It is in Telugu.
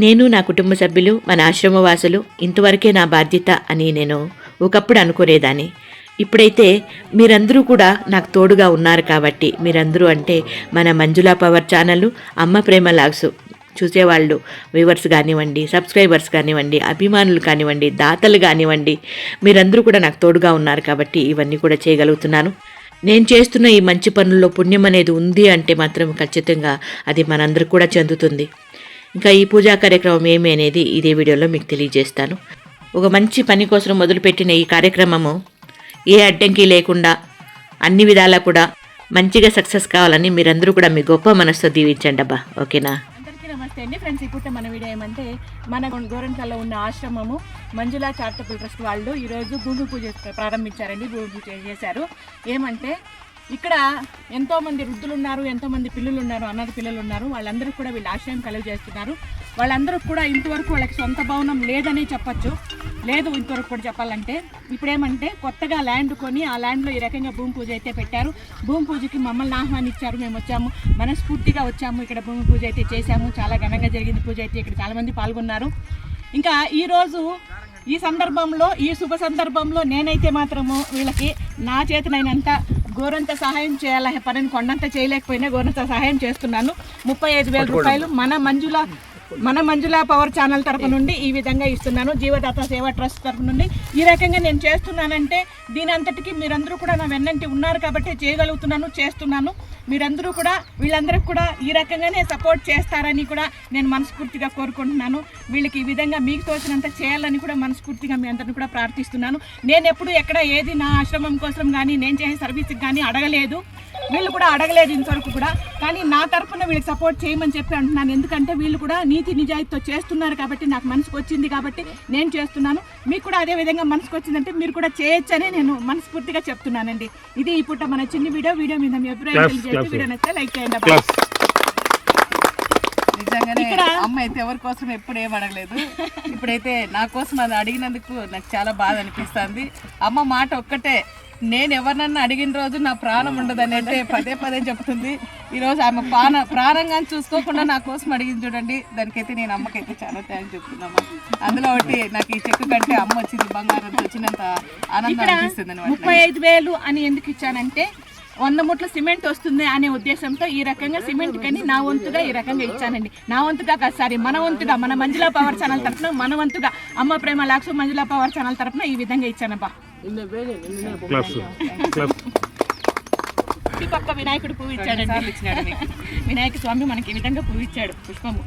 నేను నా కుటుంబ సభ్యులు మన ఆశ్రమవాసులు ఇంతవరకే నా బాధ్యత అని నేను ఒకప్పుడు అనుకునేదాన్ని. ఇప్పుడైతే మీరందరూ కూడా నాకు తోడుగా ఉన్నారు కాబట్టి, మీరందరూ అంటే మన మంజులా పవర్ ఛానల్, అమ్మ ప్రేమ లాగ్స్ చూసేవాళ్ళు, వ్యూవర్స్ కానివ్వండి, సబ్స్క్రైబర్స్ కానివ్వండి, అభిమానులు కానివ్వండి, దాతలు కానివ్వండి, మీరందరూ కూడా నాకు తోడుగా ఉన్నారు కాబట్టి ఇవన్నీ కూడా చేయగలుగుతున్నాను. నేను చేస్తున్న ఈ మంచి పనుల్లో పుణ్యం అనేది ఉంది అంటే మాత్రం ఖచ్చితంగా అది మనందరికి కూడా చెందుతుంది. ఇంకా ఈ పూజా కార్యక్రమం ఏమి అనేది ఇదే వీడియోలో మీకు తెలియజేస్తాను. ఒక మంచి పని కోసం మొదలుపెట్టిన ఈ కార్యక్రమము ఏ అడ్డంకి లేకుండా అన్ని విధాలా కూడా మంచిగా సక్సెస్ కావాలని మీరందరూ కూడా మీ గొప్ప మనసుతో దీవించండి అబ్బా. ఓకేనా? అందరికీ నమస్తే అండి ఫ్రెండ్స్. ఇప్పుడు మన వీడియో ఏమంటే మన గోరంట్లలో ఉన్న ఆశ్రమము మంజులా చారిటబుల్ ట్రస్ట్ వాళ్ళు ఈరోజు భూమి పూజ ప్రారంభించారండి. భూమి పూజ చేశారు. ఏమంటే ఇక్కడ ఎంతోమంది వృద్ధులు ఉన్నారు, ఎంతోమంది పిల్లలు ఉన్నారు, అనాథ పిల్లలు ఉన్నారు. వాళ్ళందరూ కూడా వీళ్ళు ఆశ్రయం కలుగు చేస్తున్నారు. వాళ్ళందరూ కూడా ఇంతవరకు వాళ్ళకి సొంత భవనం లేదని చెప్పచ్చు. లేదు ఇంతవరకు కూడా చెప్పాలంటే ఇప్పుడేమంటే కొత్తగా ల్యాండ్ కొని ఆ ల్యాండ్లో ఈ రకంగా భూమి పూజ అయితే పెట్టారు. భూమి పూజకి మమ్మల్ని ఆహ్వానించారు. మేము వచ్చాము, మనస్ఫూర్తిగా వచ్చాము. ఇక్కడ భూమి పూజ అయితే చేశాము. చాలా ఘనంగా జరిగింది పూజ అయితే. ఇక్కడ చాలామంది పాల్గొన్నారు. ఇంకా ఈరోజు ఈ సందర్భంలో, ఈ శుభ సందర్భంలో నేనైతే మాత్రము వీళ్ళకి నా చేతనైనంత గోరంత సహాయం చేయాలనే పనిని కొండంత చేయలేకపోయినా గోరంత సహాయం చేస్తున్నాను. 35,000 రూపాయలు మన మంజులా పవర్ ఛానల్ తరపు నుండి ఈ విధంగా ఇస్తున్నాను. జీవదాత సేవా ట్రస్ట్ తరపు నుండి ఈ రకంగా నేను చేస్తున్నానంటే దీని అంతటికి మీరందరూ కూడా నా వెన్నంటి ఉన్నారు కాబట్టి చేయగలుగుతున్నాను, చేస్తున్నాను. మీరందరూ కూడా వీళ్ళందరికీ కూడా ఈ రకంగానే సపోర్ట్ చేస్తారని కూడా నేను మనస్ఫూర్తిగా కోరుకుంటున్నాను. వీళ్ళకి ఈ విధంగా మీకు తోచినంత చేయాలని కూడా మనస్ఫూర్తిగా మీ అందరిని కూడా ప్రార్థిస్తున్నాను. నేను ఎప్పుడు ఎక్కడ ఏది నా ఆశ్రమం కోసం కానీ నేను చేసే సర్వీస్కి కానీ అడగలేదు. వీళ్ళు కూడా అడగలేదు ఇంతవరకు కూడా. కానీ నా తరఫున వీళ్ళకి సపోర్ట్ చేయమని చెప్పి అంటున్నాను. ఎందుకంటే వీళ్ళు కూడా నీతి నిజాయితీతో చేస్తున్నారు కాబట్టి, నాకు మనసుకు వచ్చింది కాబట్టి నేను చేస్తున్నాను. మీకు కూడా అదే విధంగా మనసుకు వచ్చిందంటే మీరు కూడా చేయొచ్చని నేను మనస్ఫూర్తిగా చెప్తున్నానండి. ఇది ఈ పూట మన చిన్న వీడియో మీద మీ అభిప్రాయం తెలియజేసి వీడియో నచ్చితే లైక్ చేయండి. నిజంగానే అమ్మ అయితే ఎవరి కోసం ఎప్పుడు ఏం అడగలేదు. ఇప్పుడైతే నా కోసం అది అడిగినందుకు నాకు చాలా బాధ అనిపిస్తుంది. అమ్మ మాట ఒక్కటే, నేను ఎవరినన్నా అడిగిన రోజు నా ప్రాణం ఉండదని అంటే పదే చెప్తుంది. ఈరోజు ఆమె ప్రాణంగా చూసుకోకుండా నా కోసం అడిగింది చూడండి. దానికైతే నేను అమ్మకైతే చాలా థ్యాంక్స్ చెప్తున్నాము. అందులో ఒకటి నాకు ఈ చెక్కు కంటే అమ్మ వచ్చింది బంగారం వచ్చినంత ఆనందం అనిపిస్తుంది. 35,000 అని ఎందుకు ఇచ్చానంటే 100 మూట్ల సిమెంట్ వస్తుంది అనే ఉద్దేశంతో ఈ రకంగా సిమెంట్ కని నా వంతుగా ఈ రకంగా ఇచ్చానండి. నా వంతుగా కాదు, సారీ, మన వంతుగా, మన మంజులా పవర్ ఛానల్ తరఫున మన వంతుగా అమ్మ ప్రేమ లాక్స్ మంజులా పవర్ ఛానల్ తరఫున ఈ విధంగా ఇచ్చానబ్బా. ఈ పక్క వినాయకుడు పువ్వు ఇచ్చాడండి. వినాయక స్వామి మనకి ఈ విధంగా పువ్వు ఇచ్చాడు, పుష్పము.